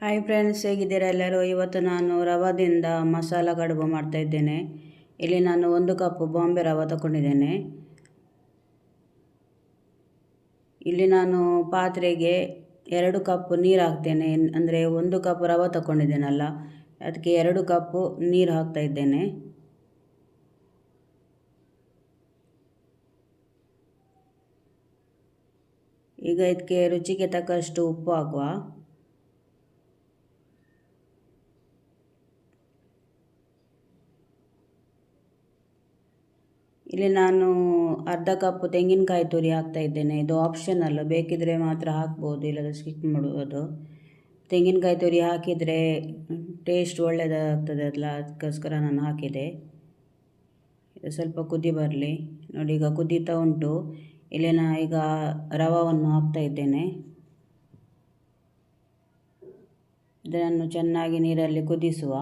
Hi friends, ಹೇಗಿದ್ದೀರಾ ಎಲ್ಲರೂ? ಇವತ್ತು ನಾನು ರವಾದಿಂದ ಮಸಾಲ ಕಡುಬು ಮಾಡ್ತಾಯಿದ್ದೇನೆ. ಇಲ್ಲಿ ನಾನು 1 ಕಪ್ ಬಾಂಬೆ ರವೆ ತಗೊಂಡಿದ್ದೇನೆ. ಇಲ್ಲಿ ನಾನು ಪಾತ್ರೆಗೆ 2 ಕಪ್ ನೀರು ಹಾಕ್ತೇನೆ. ಅಂದರೆ 1 ಕಪ್ ರವೆ ತಗೊಂಡಿದ್ದೇನಲ್ಲ, ಅದಕ್ಕೆ 2 ಕಪ್ ನೀರು ಹಾಕ್ತಾಯಿದ್ದೇನೆ. ಈಗ ಇದಕ್ಕೆ ರುಚಿಗೆ ತಕ್ಕಷ್ಟು ಉಪ್ಪು ಹಾಕುವ. ಇಲ್ಲಿ ನಾನು ಅರ್ಧ ಕಪ್ ತೆಂಗಿನಕಾಯಿ ತುರಿ ಹಾಕ್ತಾ ಇದ್ದೇನೆ. ಇದು ಆಪ್ಷನಲ್, ಬೇಕಿದ್ರೆ ಮಾತ್ರ ಹಾಕ್ಬೋದು, ಇಲ್ಲದ ಸ್ಕಿಪ್ ಮಾಡ್ಬೋದು. ತೆಂಗಿನಕಾಯಿ ತುರಿ ಹಾಕಿದರೆ ಟೇಸ್ಟ್ ಒಳ್ಳೆಯದಾಗ್ತದೆ ಅಲ್ಲ, ಅದಕ್ಕೋಸ್ಕರ ನಾನು ಹಾಕಿದೆ. ಇದು ಸ್ವಲ್ಪ ಕುದಿ ಬರಲಿ. ನೋಡಿ, ಈಗ ಕುದೀತಾ ಉಂಟು. ಇಲ್ಲಿ ಈಗ ರವವನ್ನು ಹಾಕ್ತಾ ಇದ್ದೇನೆ. ಇದನ್ನು ಚೆನ್ನಾಗಿ ನೀರಲ್ಲಿ ಕುದಿಸುವ.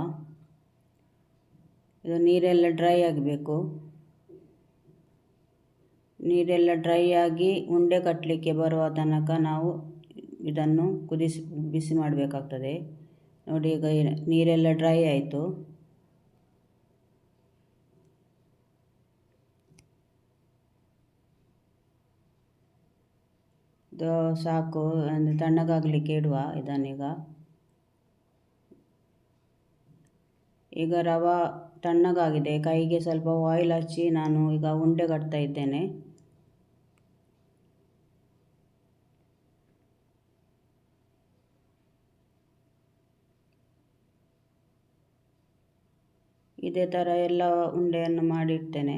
ಇದು ನೀರೆಲ್ಲ ಡ್ರೈ ಆಗಬೇಕು. ನೀರೆಲ್ಲ ಡ್ರೈ ಆಗಿ ಉಂಡೆ ಕಟ್ಟಲಿಕ್ಕೆ ಬರುವ ತನಕ ನಾವು ಇದನ್ನು ಬಿಸಿ ಮಾಡಬೇಕಾಗ್ತದೆ. ನೋಡಿ, ಈಗ ನೀರೆಲ್ಲ ಡ್ರೈ ಆಯಿತು. ಇದು ಸಾಕು, ಅಂದರೆ ತಣ್ಣಗಾಗಲಿಕ್ಕೆ ಇಡುವ ಇದನ್ನೀಗ. ಈಗ ರವೆ ತಣ್ಣಗಾಗಿದೆ. ಕೈಗೆ ಸ್ವಲ್ಪ ಆಯಿಲ್ ಹಚ್ಚಿ ನಾನು ಈಗ ಉಂಡೆ ಕಟ್ತಾ ಇದ್ದೇನೆ. ಇದೇ ಥರ ಎಲ್ಲ ಉಂಡೆಯನ್ನು ಮಾಡಿಡ್ತೇನೆ.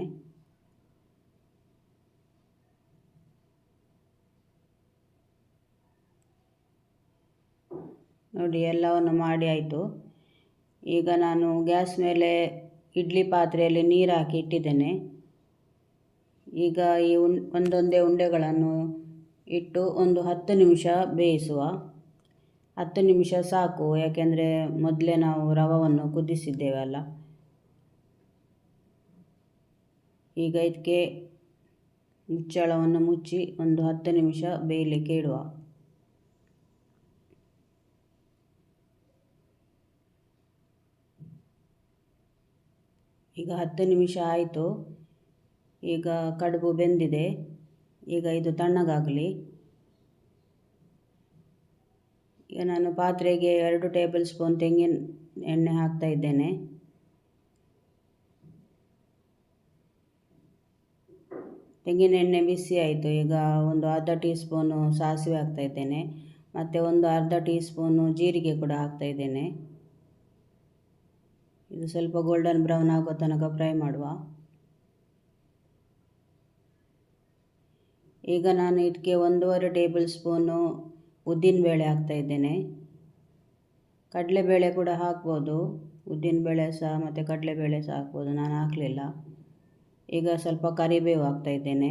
ನೋಡಿ, ಎಲ್ಲವನ್ನು ಮಾಡಿ ಆಯಿತು. ಈಗ ನಾನು ಗ್ಯಾಸ್ ಮೇಲೆ ಇಡ್ಲಿ ಪಾತ್ರೆಯಲ್ಲಿ ನೀರು ಹಾಕಿ ಇಟ್ಟಿದ್ದೇನೆ. ಈಗ ಈ ಒಂದೊಂದೇ ಉಂಡೆಗಳನ್ನು ಇಟ್ಟು ಒಂದು 10 ನಿಮಿಷ ಬೇಯಿಸುವ. 10 ನಿಮಿಷ ಸಾಕು, ಯಾಕೆಂದರೆ ಮೊದಲೇ ನಾವು ರವೆಯನ್ನು ಕುದಿಸಿದ್ದೇವಲ್ಲ. ಈಗ ಇದಕ್ಕೆ ಮುಚ್ಚಳವನ್ನು ಮುಚ್ಚಿ ಒಂದು 10 ನಿಮಿಷ ಬೇಯಲಿಕ್ಕೆ ಇಡುವ. ಈಗ 10 ನಿಮಿಷ ಆಯಿತು. ಈಗ ಕಡುಬು ಬೆಂದಿದೆ. ಈಗ ಇದು ತಣ್ಣಗಾಗಲಿ. ಈಗ ನಾನು ಪಾತ್ರೆಗೆ 2 ಟೇಬಲ್ ಸ್ಪೂನ್ ತೆಂಗಿನ ಎಣ್ಣೆ ಹಾಕ್ತಾ ಇದ್ದೇನೆ. ತೆಂಗಿನ ಎಣ್ಣೆ ಬಿಸಿ ಆಯಿತು. ಈಗ ಒಂದು ಅರ್ಧ ಟೀ ಸ್ಪೂನು ಸಾಸಿವೆ ಹಾಕ್ತಾ ಇದ್ದೇನೆ, ಮತ್ತು ಒಂದು ಅರ್ಧ ಟೀ ಸ್ಪೂನು ಜೀರಿಗೆ ಕೂಡ ಹಾಕ್ತಾ ಇದ್ದೇನೆ. ಇದು ಸ್ವಲ್ಪ ಗೋಲ್ಡನ್ ಬ್ರೌನ್ ಆಗೋ ತನಕ ಫ್ರೈ ಮಾಡುವ. ಈಗ ನಾನು ಇದಕ್ಕೆ 1.5 ಟೇಬಲ್ ಸ್ಪೂನು ಉದ್ದಿನಬೇಳೆ ಹಾಕ್ತಾ ಇದ್ದೇನೆ. ಕಡಲೆಬೇಳೆ ಕೂಡ ಹಾಕ್ಬೋದು, ಉದ್ದಿನಬೇಳೆ ಸಹ ಮತ್ತು ಕಡಲೆಬೇಳೆ ಸಹ ಹಾಕ್ಬೋದು, ನಾನು ಹಾಕಲಿಲ್ಲ. ಈಗ ಸ್ವಲ್ಪ ಕರಿಬೇವು ಹಾಕ್ತಾ ಇದ್ದೇನೆ.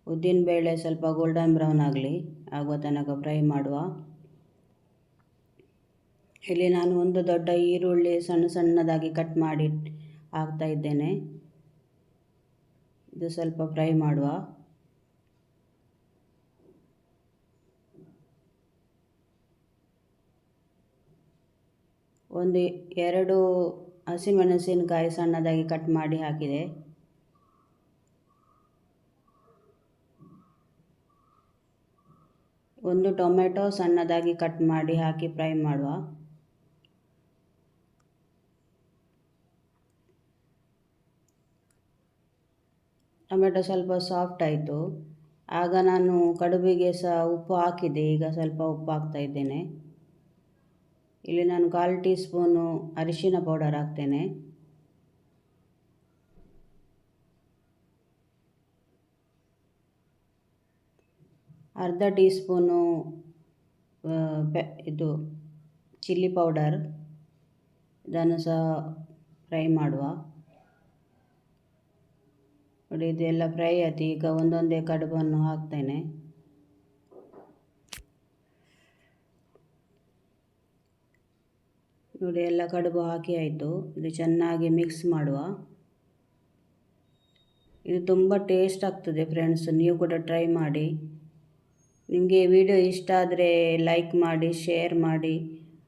ಉದ್ದಿನಬೇಳೆ ಸ್ವಲ್ಪ ಗೋಲ್ಡನ್ ಬ್ರೌನ್ ಆಗುವ ತನಕ ಫ್ರೈ ಮಾಡುವ. ಇಲ್ಲಿ ನಾನು ಒಂದು ದೊಡ್ಡ ಈರುಳ್ಳಿ ಸಣ್ಣ ಸಣ್ಣದಾಗಿ ಕಟ್ ಮಾಡಿ ಹಾಕ್ತಾ ಇದ್ದೇನೆ. ಇದು ಸ್ವಲ್ಪ ಫ್ರೈ ಮಾಡುವ. ಒಂದು 2 ಹಸಿಮೆಣಸಿನಕಾಯಿ ಸಣ್ಣದಾಗಿ ಕಟ್ ಮಾಡಿ ಹಾಕಿದೆ. ಒಂದು ಟೊಮೆಟೊ ಸಣ್ಣದಾಗಿ ಕಟ್ ಮಾಡಿ ಹಾಕಿ ಫ್ರೈ ಮಾಡುವ. ಟೊಮೆಟೊ ಸ್ವಲ್ಪ ಸಾಫ್ಟ್ ಆಯಿತು. ಆಗ ನಾನು ಕಡುಬಿಗೆ ಸಹ ಉಪ್ಪು ಹಾಕಿದೆ. ಈಗ ಸ್ವಲ್ಪ ಉಪ್ಪು ಹಾಕ್ತಾ ಇದ್ದೇನೆ. ಇಲ್ಲಿ ನಾನು 1/4 ಟೀ ಸ್ಪೂನು ಅರಿಶಿನ ಪೌಡರ್ ಹಾಕ್ತೇನೆ. ಅರ್ಧ ಟೀ ಸ್ಪೂನು ಇದು ಚಿಲ್ಲಿ ಪೌಡರ್, ಇದನ್ನು ಸಹ ಫ್ರೈ ಮಾಡುವ. ನೋಡಿ, ಇದೆಲ್ಲ ಫ್ರೈ ಆಯ್ತು. ಈಗ ಒಂದೊಂದೇ ಕಡುಬನ್ನು ಹಾಕ್ತೇನೆ. ನೋಡಿ, ಎಲ್ಲ ಕಡುಬು ಹಾಕಿ ಆಯಿತು. ಇದು ಚೆನ್ನಾಗಿ ಮಿಕ್ಸ್ ಮಾಡುವ. ಇದು ತುಂಬ ಟೇಸ್ಟ್ ಆಗ್ತದೆ ಫ್ರೆಂಡ್ಸ್, ನೀವು ಕೂಡ ಟ್ರೈ ಮಾಡಿ. ನಿಮಗೆ ವಿಡಿಯೋ ಇಷ್ಟ ಆದರೆ ಲೈಕ್ ಮಾಡಿ, ಶೇರ್ ಮಾಡಿ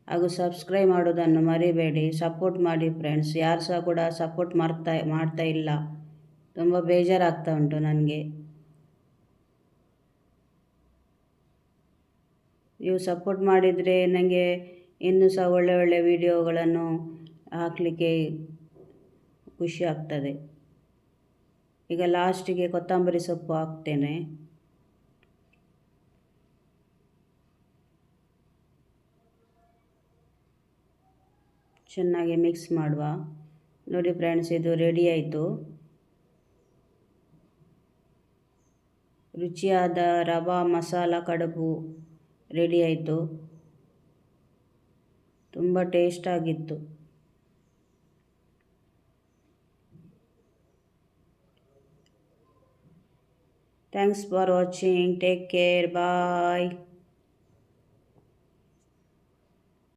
ಹಾಗೂ ಸಬ್ಸ್ಕ್ರೈಬ್ ಮಾಡೋದನ್ನು ಮರಿಬೇಡಿ. ಸಪೋರ್ಟ್ ಮಾಡಿ ಫ್ರೆಂಡ್ಸ್. ಯಾರು ಸಹ ಕೂಡ ಸಪೋರ್ಟ್ ಮಾಡ್ತಾ ಇಲ್ಲ. ತುಂಬ ಬೇಜಾರಾಗ್ತಾ ಉಂಟು ನನಗೆ. ನೀವು ಸಪೋರ್ಟ್ ಮಾಡಿದರೆ ನನಗೆ ಇನ್ನೂ ಸಹ ಒಳ್ಳೆ ಒಳ್ಳೆ ವಿಡಿಯೋಗಳನ್ನು ಹಾಕಲಿಕ್ಕೆ ಖುಷಿ ಆಗ್ತದೆ. ಈಗ ಲಾಸ್ಟಿಗೆ ಕೊತ್ತಂಬರಿ ಸೊಪ್ಪು ಹಾಕ್ತೇನೆ. ಚೆನ್ನಾಗಿ ಮಿಕ್ಸ್ ಮಾಡುವ. ನೋಡಿ ಫ್ರೆಂಡ್ಸ್, ಇದು ರೆಡಿ ಆಯಿತು. ರುಚಿಯಾದ ರವಾ ಮಸಾಲ ಕಡುಬು ರೆಡಿ ಆಯಿತು. ತುಂಬ ಟೇಸ್ಟ್ ಆಗಿತ್ತು. Thanks for watching. Take care. Bye.